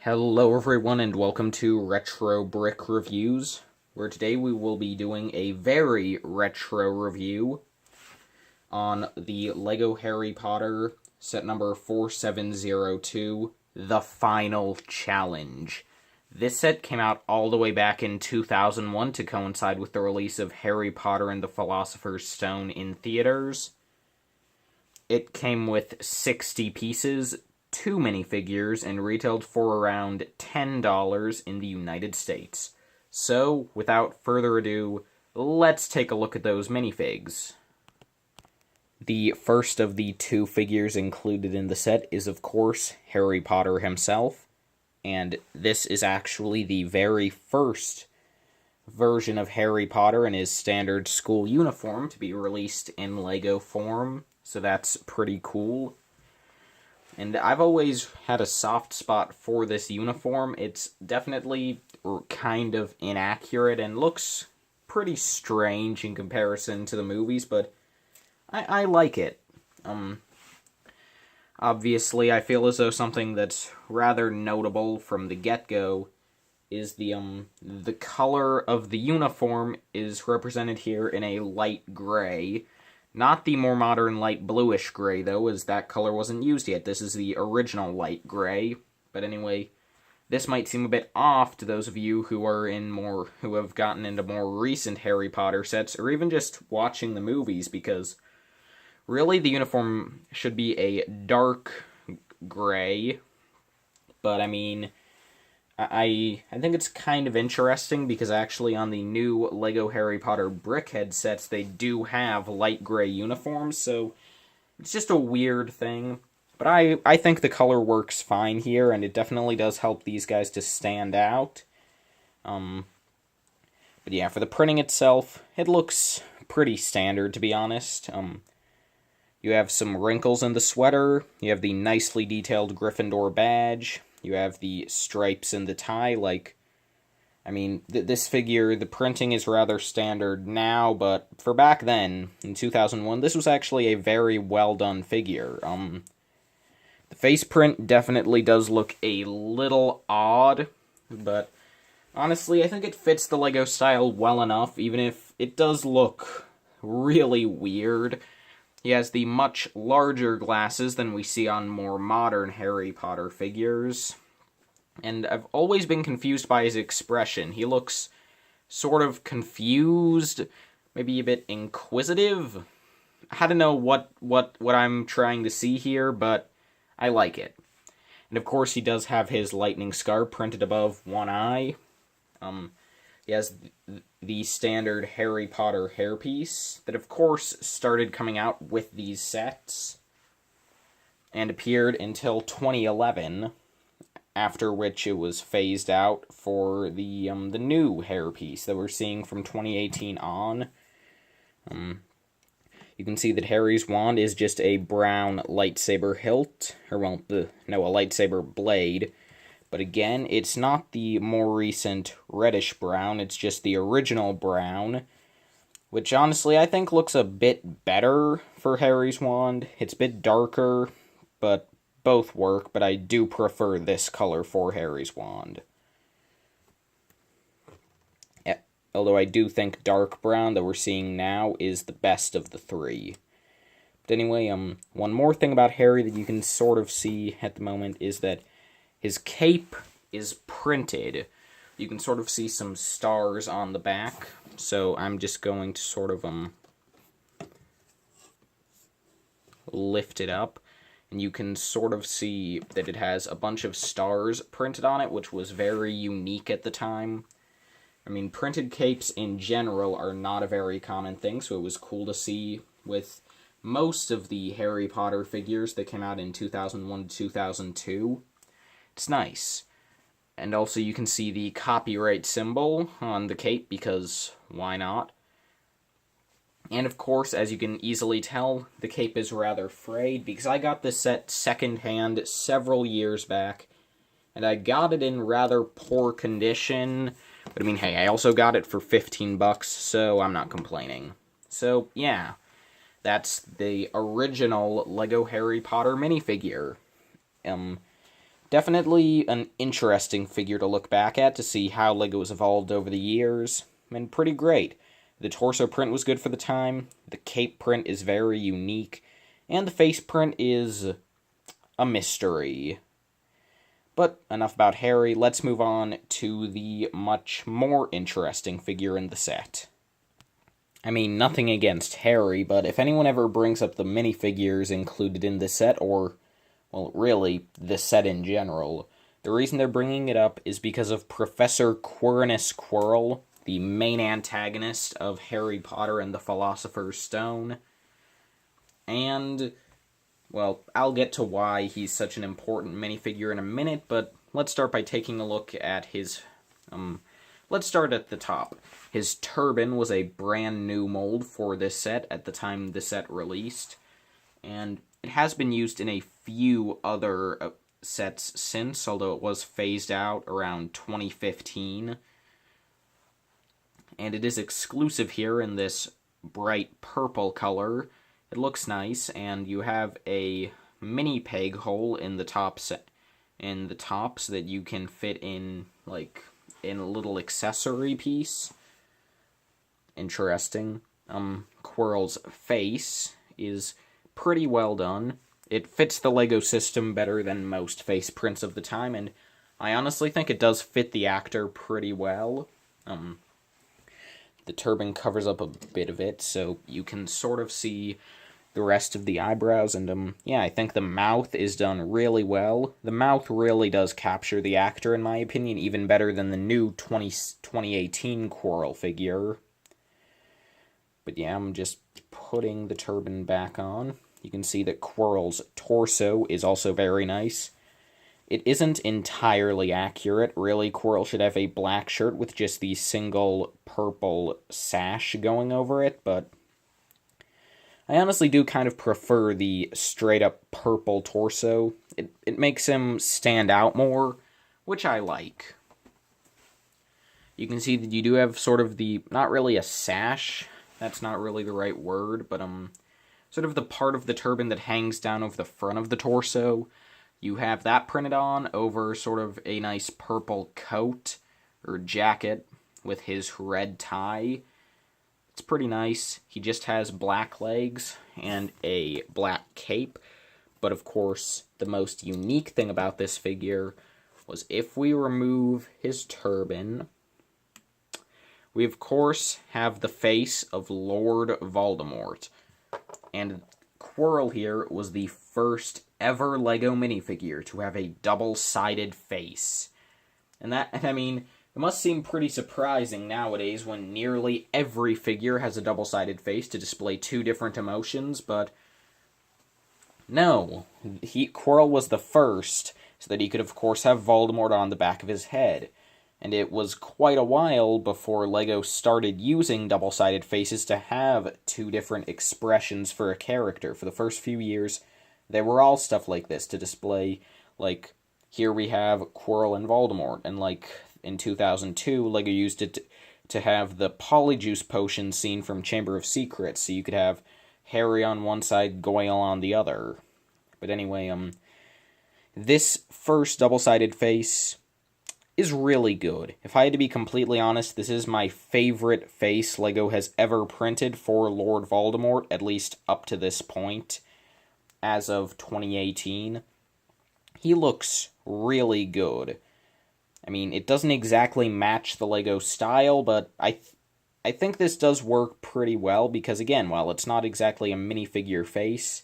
Hello everyone and welcome to Retro Brick Reviews, where today we will be doing a very retro review on the LEGO Harry Potter set number 4702, The Final Challenge. This set came out all the way back in 2001 to coincide with the release of Harry Potter and the Philosopher's Stone in theaters. It came with 60 pieces, 2 minifigures, and retailed for around $10 in the United States. So, without further ado, let's take a look at those minifigs. The first of the 2 figures included in the set is, of course, Harry Potter himself, and this is actually the very first version of Harry Potter in his standard school uniform to be released in LEGO form, so that's pretty cool. And I've always had a soft spot for this uniform. It's definitely kind of inaccurate and looks pretty strange in comparison to the movies, but I like it. Obviously, I feel as though something that's rather notable from the get-go is the color of the uniform is represented here in a light gray. Not the more modern light bluish gray, though, as that color wasn't used yet. This is the original light gray. But anyway, this might seem a bit off to those of you who have gotten into more recent Harry Potter sets, or even just watching the movies, because really the uniform should be a dark gray. But I mean, I think it's kind of interesting because actually on the new LEGO Harry Potter Brickhead sets, they do have light gray uniforms, so it's just a weird thing. But I think the color works fine here, and it definitely does help these guys to stand out. But yeah, for the printing itself, it looks pretty standard, to be honest. You have some wrinkles in the sweater, you have the nicely detailed Gryffindor badge, you have the stripes in the tie, this figure, the printing is rather standard now, but for back then, in 2001, this was actually a very well-done figure. The face print definitely does look a little odd, but honestly, I think it fits the LEGO style well enough, even if it does look really weird. He has the much larger glasses than we see on more modern Harry Potter figures. And I've always been confused by his expression. He looks sort of confused, maybe a bit inquisitive. I don't know what I'm trying to see here, but I like it. And of course he does have his lightning scarf printed above one eye. He has the standard Harry Potter hairpiece that, of course, started coming out with these sets and appeared until 2011, after which it was phased out for the new hairpiece that we're seeing from 2018 on. You can see that Harry's wand is just a brown lightsaber hilt, a lightsaber blade. But again, it's not the more recent reddish brown, it's just the original brown, which honestly I think looks a bit better for Harry's wand. It's a bit darker, but both work, but I do prefer this color for Harry's wand. Although I do think dark brown that we're seeing now is the best of the 3. But anyway, one more thing about Harry that you can sort of see at the moment is that his cape is printed. You can sort of see some stars on the back, so I'm just going to sort of lift it up, and you can sort of see that it has a bunch of stars printed on it, which was very unique at the time. I mean, printed capes in general are not a very common thing, so it was cool to see with most of the Harry Potter figures that came out in 2001 to 2002. It's nice. And also you can see the copyright symbol on the cape, because why not? And of course, as you can easily tell, the cape is rather frayed, because I got this set secondhand several years back, and I got it in rather poor condition. But I mean, hey, I also got it for $15, so I'm not complaining. So, yeah, that's the original LEGO Harry Potter minifigure. Definitely an interesting figure to look back at to see how LEGO has evolved over the years, and pretty great. The torso print was good for the time, the cape print is very unique, and the face print is a mystery. But enough about Harry, let's move on to the much more interesting figure in the set. I mean, nothing against Harry, but if anyone ever brings up the minifigures included in the set, or, well, really, the set in general, the reason they're bringing it up is because of Professor Quirrell, the main antagonist of Harry Potter and the Philosopher's Stone. And, well, I'll get to why he's such an important minifigure in a minute, but let's start by taking a look at his, let's start at the top. His turban was a brand new mold for this set at the time the set released, and it has been used in a few other sets since, although it was phased out around 2015. And it is exclusive here in this bright purple color. It looks nice, and you have a mini peg hole in the top so that you can fit in, like, in a little accessory piece. Interesting. Quirrell's face is pretty well done. It fits the LEGO system better than most face prints of the time, and I honestly think it does fit the actor pretty well. The turban covers up a bit of it, so you can sort of see the rest of the eyebrows, and, yeah, I think the mouth is done really well. The mouth really does capture the actor, in my opinion, even better than the new 2018 Quirrell figure. But yeah, I'm just putting the turban back on. You can see that Quirrell's torso is also very nice. It isn't entirely accurate. Really, Quirrell should have a black shirt with just the single purple sash going over it, but I honestly do kind of prefer the straight-up purple torso. It makes him stand out more, which I like. You can see that you do have sort of the, not really a sash, that's not really the right word, but sort of the part of the turban that hangs down over the front of the torso. You have that printed on over sort of a nice purple coat or jacket with his red tie. It's pretty nice. He just has black legs and a black cape. But of course, the most unique thing about this figure was if we remove his turban, we of course have the face of Lord Voldemort. And Quirrell here was the first ever LEGO minifigure to have a double-sided face. And I mean, it must seem pretty surprising nowadays when nearly every figure has a double-sided face to display two different emotions, but no, Quirrell was the first, so that he could of course have Voldemort on the back of his head. And it was quite a while before LEGO started using double-sided faces to have two different expressions for a character. For the first few years, they were all stuff like this to display, like, here we have Quirrell and Voldemort, and like, in 2002, LEGO used it to have the Polyjuice potion scene from Chamber of Secrets, so you could have Harry on one side, Goyle on the other. But anyway, this first double-sided face is really good. If I had to be completely honest, this is my favorite face LEGO has ever printed for Lord Voldemort, at least up to this point, as of 2018. He looks really good. I mean, it doesn't exactly match the LEGO style, but I think this does work pretty well, because again, while it's not exactly a minifigure face,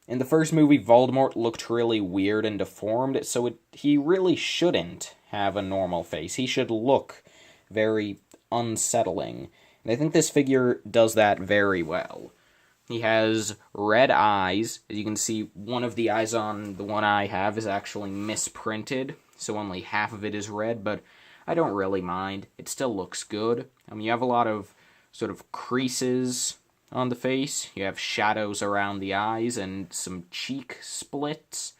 in the first movie, Voldemort looked really weird and deformed, so he really shouldn't have a normal face. He should look very unsettling. And I think this figure does that very well. He has red eyes. As you can see, one of the eyes on the one I have is actually misprinted, so only half of it is red, but I don't really mind. It still looks good. You have a lot of sort of creases on the face. You have shadows around the eyes and some cheek splits,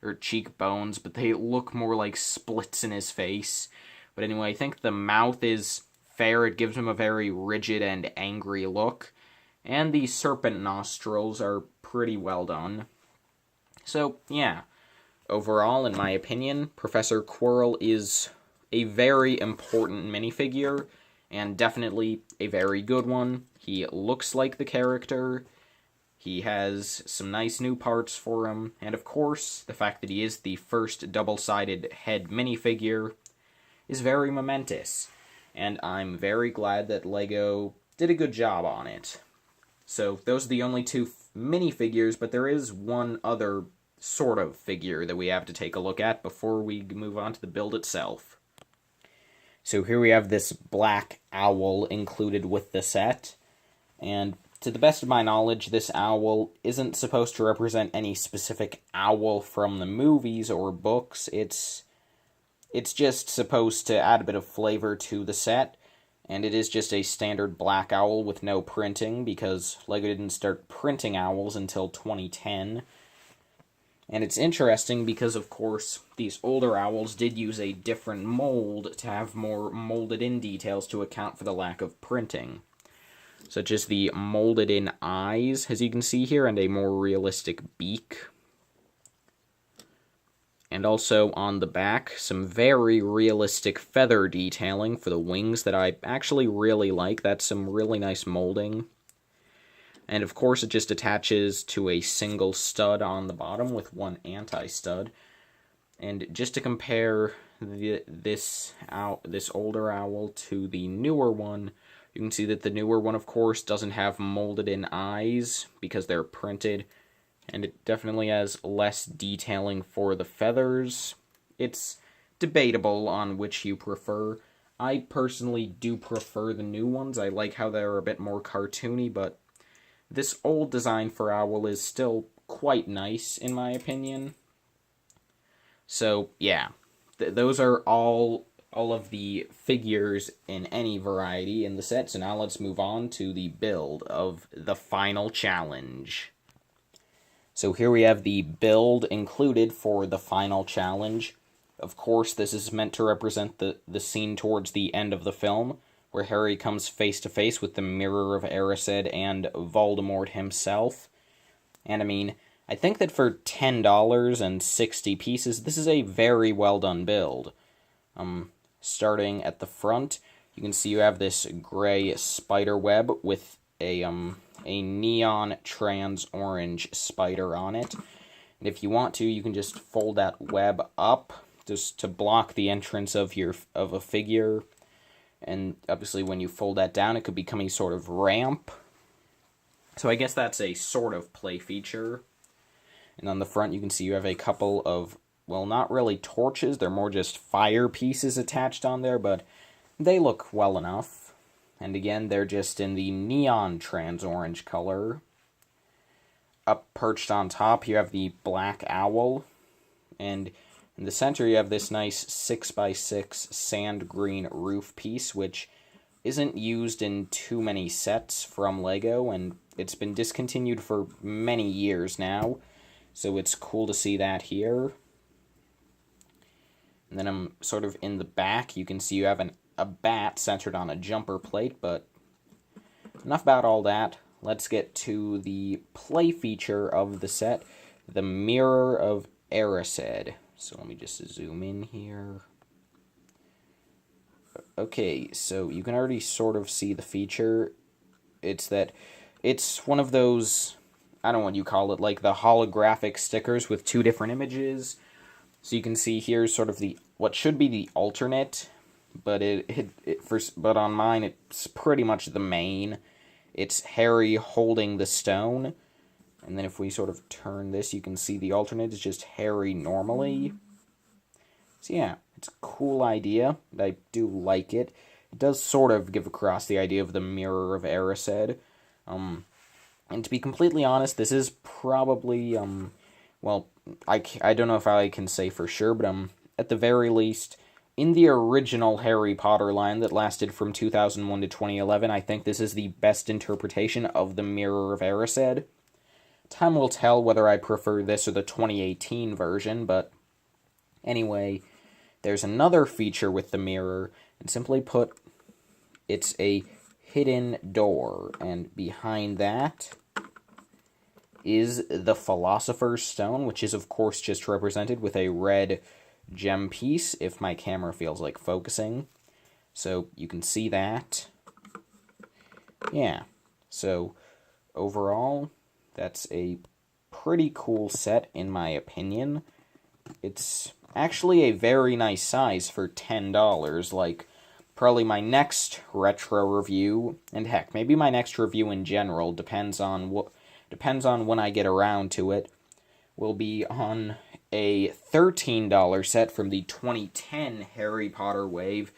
or cheekbones, but they look more like splits in his face. But anyway, I think the mouth is fair. It gives him a very rigid and angry look. And the serpent nostrils are pretty well done. So, yeah. overall, in my opinion, Professor Quirrell is a very important minifigure, and definitely a very good one. He looks like the character, he has some nice new parts for him, and of course, the fact that he is the first double-sided head minifigure is very momentous, and I'm very glad that LEGO did a good job on it. So those are the only two minifigures, but there is one other sort of figure that we have to take a look at before we move on to the build itself. So here we have this black owl included with the set, and to the best of my knowledge, this owl isn't supposed to represent any specific owl from the movies or books. It's just supposed to add a bit of flavor to the set, and it is just a standard black owl with no printing, because LEGO didn't start printing owls until 2010. And it's interesting because, of course, these older owls did use a different mold to have more molded-in details to account for the lack of printing, such as the molded-in eyes, as you can see here, and a more realistic beak. And also on the back, some very realistic feather detailing for the wings that I actually really like. That's some really nice molding. And of course it just attaches to a single stud on the bottom with one anti-stud. And just to compare this older owl to the newer one, you can see that the newer one, of course, doesn't have molded-in eyes because they're printed, and it definitely has less detailing for the feathers. It's debatable on which you prefer. I personally do prefer the new ones. I like how they're a bit more cartoony, but this old design for Owl is still quite nice, in my opinion. So, yeah. Those are all of the figures in any variety in the set. So now let's move on to the build of the final challenge. So here we have the build included for the final challenge. Of course, this is meant to represent the scene towards the end of the film, where Harry comes face to face with the Mirror of Erised and Voldemort himself. And I mean, I think that for $10 and 60 pieces, this is a very well done build. Starting at the front, you can see you have this gray spider web with a neon trans orange spider on it. And if you want to, you can just fold that web up just to block the entrance of a figure. And obviously when you fold that down, it could become a sort of ramp. So I guess that's a sort of play feature. And on the front, you can see you have a couple of, well, not really torches, they're more just fire pieces attached on there, but they look well enough. And again, they're just in the neon trans orange color. Up perched on top, you have the black owl, and in the center you have this nice 6x6 sand green roof piece, which isn't used in too many sets from LEGO, and it's been discontinued for many years now, so it's cool to see that here. And then sort of in the back, you can see you have a bat centered on a jumper plate, but enough about all that. Let's get to the play feature of the set, the Mirror of Erised. So let me just zoom in here. Okay, so you can already sort of see the feature. It's one of those, I don't know what you call it, like the holographic stickers with two different images. So you can see here's sort of what should be the alternate, but but on mine it's pretty much the main. It's Harry holding the stone, and then if we sort of turn this, you can see the alternate is just Harry normally. So yeah, it's a cool idea. I do like it. It does sort of give across the idea of the Mirror of Erised. And to be completely honest, this is probably, well, I don't know if I can say for sure, but at the very least, in the original Harry Potter line that lasted from 2001 to 2011, I think this is the best interpretation of the Mirror of Erised. Time will tell whether I prefer this or the 2018 version, but anyway, there's another feature with the mirror, and simply put, it's a hidden door, and behind that is the Philosopher's Stone, which is, of course, just represented with a red gem piece, if my camera feels like focusing. So you can see that. Yeah, so overall, that's a pretty cool set, in my opinion. It's actually a very nice size for $10, like probably my next retro review, and heck, maybe my next review in general, depends on when I get around to it, will be on a $13 set from the 2010 Harry Potter wave,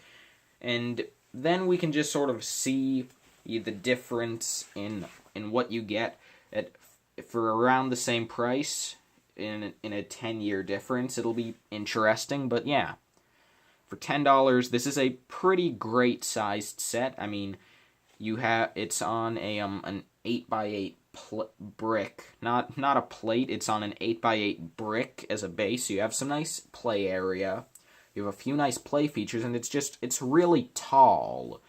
and then we can just sort of see the difference in what you get for around the same price in a 10-year difference. It'll be interesting, but yeah. For $10, this is a pretty great sized set. I mean, it's on a an 8x8 brick, not a plate. It's on an 8x8 brick as a base. So you have some nice play area. You have a few nice play features, and it's really tall.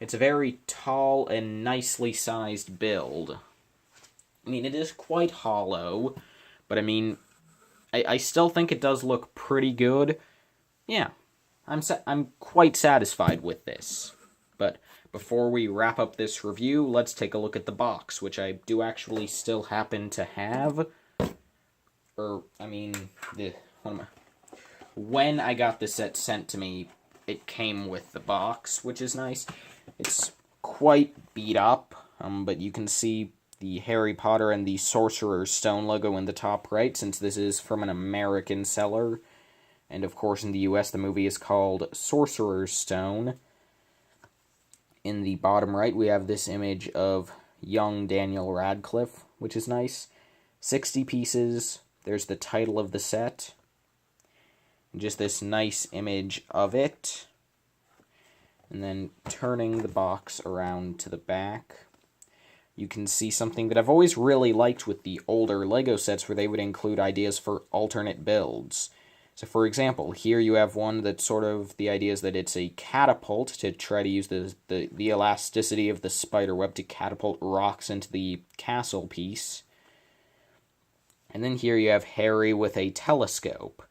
It's a very tall and nicely sized build. I mean, it is quite hollow, but I mean, I still think it does look pretty good. Yeah. I'm quite satisfied with this. But before we wrap up this review, let's take a look at the box, which I do actually still happen to have. When I got this set sent to me, it came with the box, which is nice. It's quite beat up, but you can see the Harry Potter and the Sorcerer's Stone logo in the top right, since this is from an American seller. And, of course, in the US, the movie is called Sorcerer's Stone. In the bottom right, we have this image of young Daniel Radcliffe, which is nice. 60 pieces. There's the title of the set. And just this nice image of it. And then turning the box around to the back, you can see something that I've always really liked with the older LEGO sets, where they would include ideas for alternate builds. So, for example, here you have one that's sort of, the idea is that it's a catapult to try to use the elasticity of the spider web to catapult rocks into the castle piece. And then here you have Harry with a telescope.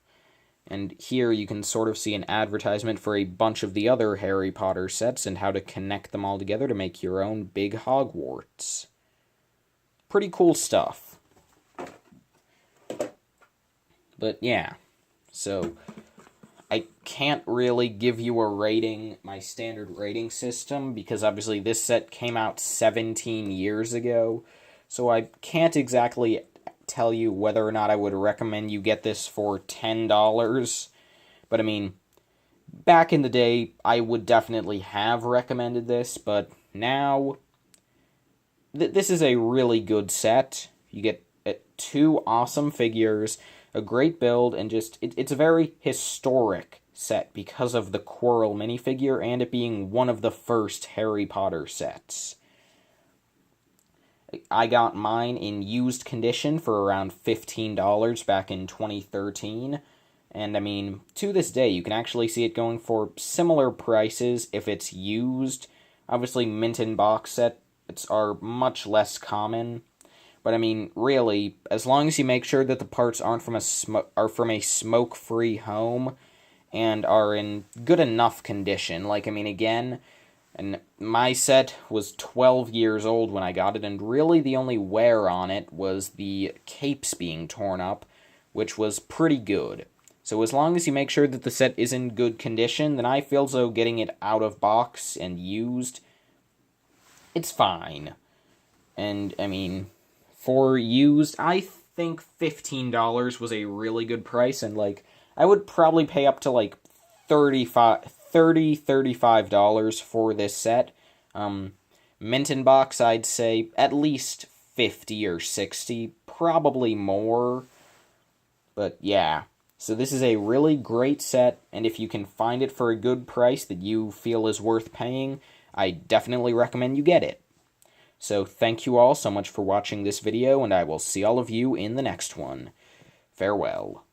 And here you can sort of see an advertisement for a bunch of the other Harry Potter sets and how to connect them all together to make your own big Hogwarts. Pretty cool stuff. But yeah. So, I can't really give you a rating, my standard rating system, because obviously this set came out 17 years ago, so I can't exactly tell you whether or not I would recommend you get this for $10, but I mean, back in the day, I would definitely have recommended this, but now, this is a really good set. You get two awesome figures, a great build, and just, it's a very historic set because of the Quirrell minifigure and it being one of the first Harry Potter sets. I got mine in used condition for around $15 back in 2013, and I mean, to this day, you can actually see it going for similar prices if it's used. Obviously, mint and box sets are much less common. But I mean, really, as long as you make sure that the parts aren't from a smoke-free home and are in good enough condition. Like, I mean, again, and my set was 12 years old when I got it, and really the only wear on it was the capes being torn up, which was pretty good. So as long as you make sure that the set is in good condition, then I feel as though getting it out of box and used, it's fine. And, I mean, for used, I think $15 was a really good price, and, like, I would probably pay up to, like, $35 for this set. Mint and box, I'd say at least 50 or 60, probably more. But, yeah. So this is a really great set, and if you can find it for a good price that you feel is worth paying, I definitely recommend you get it. So thank you all so much for watching this video, and I will see all of you in the next one. Farewell.